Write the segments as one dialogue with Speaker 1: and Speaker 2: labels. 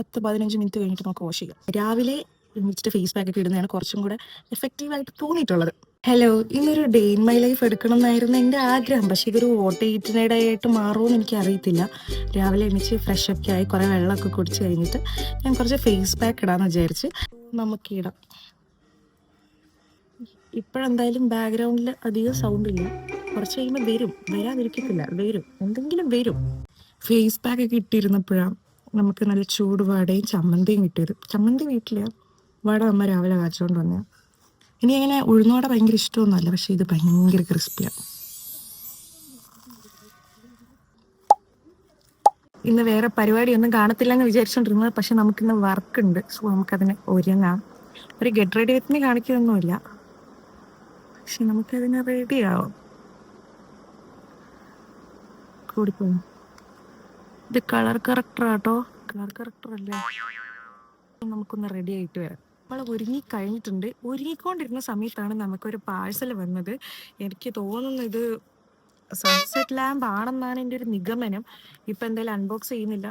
Speaker 1: 10-15 minute കഴിഞ്ഞിട്ട് നമുക്ക് wash ചെയ്യാം. രാവിലെ എണീച്ചിട്ട് ഫേസ് പാക്ക് ഒക്കെ ഇടുന്നതാണ് കുറച്ചും കൂടെ എഫക്റ്റീവായിട്ട് തോന്നിയിട്ടുള്ളത്. ഹലോ, ഇന്നൊരു ഡേ ഇൻ മൈ ലൈഫ് എടുക്കണം എന്നായിരുന്നു എൻ്റെ ആഗ്രഹം. പക്ഷേ ഇതൊരു ഓട്ടോ ഈറ്റിനേഡ് ആയിട്ട് മാറുമെന്ന് എനിക്ക് അറിയത്തില്ല. രാവിലെ എണീച്ച് ഫ്രഷ് ഒക്കെ ആയി കുറേ വെള്ളമൊക്കെ കുടിച്ച് കഴിഞ്ഞിട്ട് ഞാൻ കുറച്ച് ഫേസ് പാക്ക് ഇടാമെന്ന് വിചാരിച്ച് നമുക്കിടാം. ഇപ്പോഴെന്തായാലും ബാക്ക്ഗ്രൗണ്ടിൽ അധികം സൗണ്ട് ഇല്ല. കുറച്ച് കഴിയുമ്പോൾ വരാതിരിക്കത്തില്ല, എന്തെങ്കിലും വരും. ഫേസ് പാക്ക് ഒക്കെ ഇട്ടിരുന്നപ്പോഴാണ് നമുക്ക് നല്ല ചൂടുവടയും ചമ്മന്തിയും കിട്ടിയത്. ചമ്മന്തി വീട്ടില് വട അമ്മ രാവിലെ കാച്ചുകൊണ്ട് വന്നതാണ്. ഇനി അങ്ങനെ ഉഴുന്നുവട ഭയങ്കര ഇഷ്ടമൊന്നുമല്ല, പക്ഷെ ഇത് ഭയങ്കര ക്രിസ്പിയാണ്. ഇന്ന് വേറെ പരിപാടിയൊന്നും കാണത്തില്ലെന്ന് വിചാരിച്ചോണ്ടിരുന്നത്, പക്ഷെ നമുക്കിന്ന് വർക്ക് ഉണ്ട്. സോ നമുക്കതിന് ഒരുങ്ങാം. ഒരു ഗെറ്റ് റെഡി വിത്ത് മീ കാണിക്കൊന്നുമില്ല, പക്ഷെ നമുക്കതിന് റെഡി ആവും. കൂടിപ്പോയി. ഇത് കളർ കറക്ടറാട്ടോ, കളർ കറക്ടർ അല്ലേ. നമുക്കൊന്ന് റെഡി ആയിട്ട് വരാം. നമ്മൾ ഒരുങ്ങിക്കഴിഞ്ഞിട്ടുണ്ട്. ഒരുങ്ങിക്കൊണ്ടിരുന്ന സമയത്താണ് നമുക്കൊരു പാഴ്സൽ വന്നത്. എനിക്ക് തോന്നുന്നു ഇത് സൺസെറ്റ് ലാമ്പ് ആണെന്നാണ് എൻ്റെ ഒരു നിഗമനം. ഇപ്പം എന്തായാലും അൺബോക്സ് ചെയ്യുന്നില്ല.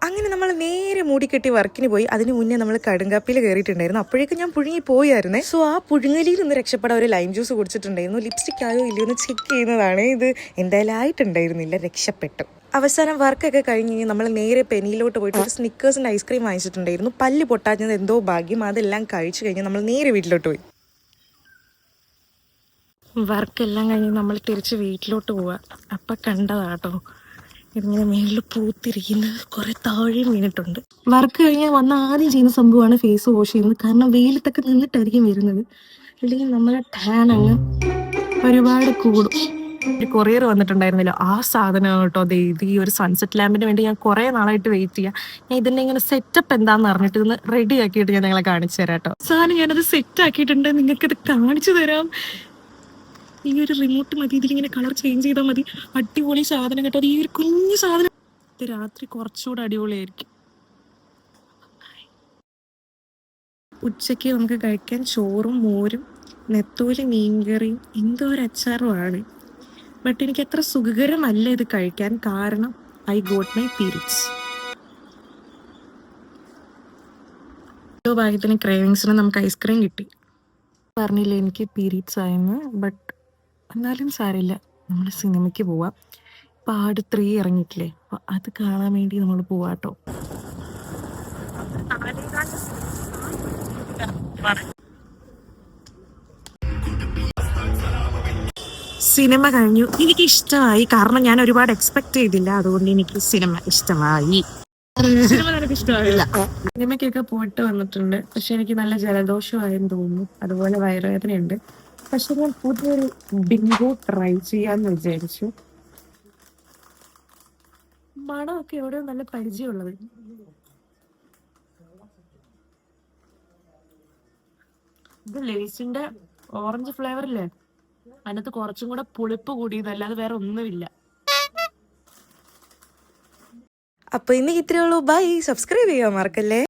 Speaker 1: അങ്ങനെ നമ്മൾ നേരെ മൂടിക്കെട്ടി വർക്കിന് പോയി. അതിന് മുന്നേ നമ്മൾ കടുങ്കാപ്പിയിൽ കയറിയിട്ടുണ്ടായിരുന്നു. അപ്പോഴേക്കും ഞാൻ പുഴുങ്ങി പോയായിരുന്നേ. സോ ആ പുഴുങ്ങലിയിൽ ഒന്ന് രക്ഷപ്പെടാൻ ഒരു ലൈം ജ്യൂസ് കുടിച്ചിട്ടുണ്ടായിരുന്നു. ലിപ്സ്റ്റിക് ആയോ ഇല്ലയോ എന്ന് ചെക്ക് ചെയ്യുന്നതാണ്. ഇത് എന്തായാലും ആയിട്ടുണ്ടായിരുന്നില്ല, രക്ഷപ്പെട്ടു. അവസാനം വർക്കൊക്കെ കഴിഞ്ഞ് നമ്മൾ നേരെ പെനിയിലോട്ട് പോയിട്ട് ഒരു സ്നിക്കേഴ്സിൻ്റെ ഐസ്ക്രീം വാങ്ങിച്ചിട്ടുണ്ടായിരുന്നു. പല്ല് പൊട്ടാഞ്ഞത് എന്തോ ഭാഗ്യം. അതെല്ലാം കഴിച്ചു കഴിഞ്ഞ് നമ്മൾ നേരെ വീട്ടിലോട്ട് പോയി. വർക്കെല്ലാം കഴിഞ്ഞ് നമ്മൾ തിരിച്ച് വീട്ടിലോട്ട് പോവുക. അപ്പം കണ്ടതാട്ടോ ഇങ്ങനെ മേളിൽ പൂത്തിരിക്കുന്നത്, കുറെ താഴെയും വീണിട്ടുണ്ട്. വർക്ക് കഴിഞ്ഞാൽ വന്ന ആദ്യം ചെയ്യുന്ന സംഭവമാണ് ഫേസ് വാഷ് ചെയ്യുന്നത്. കാരണം വെയിലത്തൊക്കെ നിന്നിട്ടായിരിക്കും വരുന്നത്, അല്ലെങ്കിൽ നമ്മളെ ടാൻ അങ്ങ് ഒരുപാട് കൂടും. ഒരു കൊറിയർ വന്നിട്ടുണ്ടായിരുന്നല്ലോ, ആ സാധനമാണ് കേട്ടോ. അത് ഇത് ഈ ഒരു സൺസെറ്റ് ലാമ്പിന് വേണ്ടി ഞാൻ കുറേ നാളായിട്ട് വെയിറ്റ് ചെയ്യാം. ഞാൻ ഇതിൻ്റെ ഇങ്ങനെ സെറ്റപ്പ് എന്താണെന്ന് അറിഞ്ഞിട്ട് ഇന്ന് റെഡി ആക്കിയിട്ട് ഞാൻ നിങ്ങളെ കാണിച്ചു തരാം കേട്ടോ. സാധനം ഞാനത് സെറ്റ് ആക്കിയിട്ടുണ്ട്, നിങ്ങൾക്കത് കാണിച്ചു തരാം. ഈ ഒരു റിമോട്ട് മതി, ഇതിലിങ്ങനെ കളർ ചേഞ്ച് ചെയ്താൽ മതി. അടിപൊളി സാധനം കേട്ടോ. ഈ ഒരു കുഞ്ഞു സാധനം ഇത് രാത്രി കുറച്ചുകൂടെ അടിപൊളിയായിരിക്കും. ഉച്ചയ്ക്ക് നമുക്ക് കഴിക്കാൻ ചോറും മോരും നെത്തോലി മീൻകറിയും എന്തോ ഒരു അച്ചാറുമാണ്. ബട്ട് എനിക്ക് അത്ര സുഖകരമല്ല ഇത് കഴിക്കാൻ, കാരണം ഐ ഗോട്ട് മൈ പീരിയഡ്സ്. ഓരോ ഭാഗ്യത്തിന് ക്രേവിങ്സിന് നമുക്ക് ഐസ്ക്രീം കിട്ടി. പറഞ്ഞില്ല എനിക്ക് പീരിയഡ്സ് ആയെന്ന്, ബട്ട് എന്നാലും സാരമില്ല, നമ്മൾ സിനിമയ്ക്ക് പോവാം. പാട് 3 ഇറങ്ങിയിട്ടില്ലേ, അപ്പോൾ അത് കാണാൻ വേണ്ടി നമ്മൾ പോവാട്ടോ. സിനിമ കഴിഞ്ഞു, എനിക്ക് ഇഷ്ടമായി. കാരണം ഞാൻ ഒരുപാട് എക്സ്പെക്ട് ചെയ്തില്ല, അതുകൊണ്ട് എനിക്ക് സിനിമ ഇഷ്ടമായി. സിനിമ നിനക്ക് ഇഷ്ടമായില്ല? സിനിമയ്ക്കൊക്കെ പോയിട്ട് വന്നിട്ടുണ്ട്, പക്ഷെ എനിക്ക് നല്ല ജലദോഷമായെന്ന് തോന്നുന്നു, അതുപോലെ വയറുവേദനയുണ്ട്. പക്ഷെ ഞാൻ പുതിയൊരു ബിങ്കോ ട്രൈ ചെയ്യാന്ന് വിചാരിച്ചു. മണമൊക്കെ എവിടെയോ നല്ല പരിചയമുള്ളത്. ഇത് ലേസിന്റെ ഓറഞ്ച് ഫ്ലേവറില്ലേ, അതിനകത്ത് കുറച്ചും കൂടെ പുളിപ്പ് കൂടിയതല്ലാതെ വേറെ ഒന്നുമില്ല.
Speaker 2: അപ്പൊ ഇന്ന് ഇത്രയേ ഉള്ളൂ. ബൈ. സബ്സ്ക്രൈബ് ചെയ്യാൻ മറക്കല്ലേ.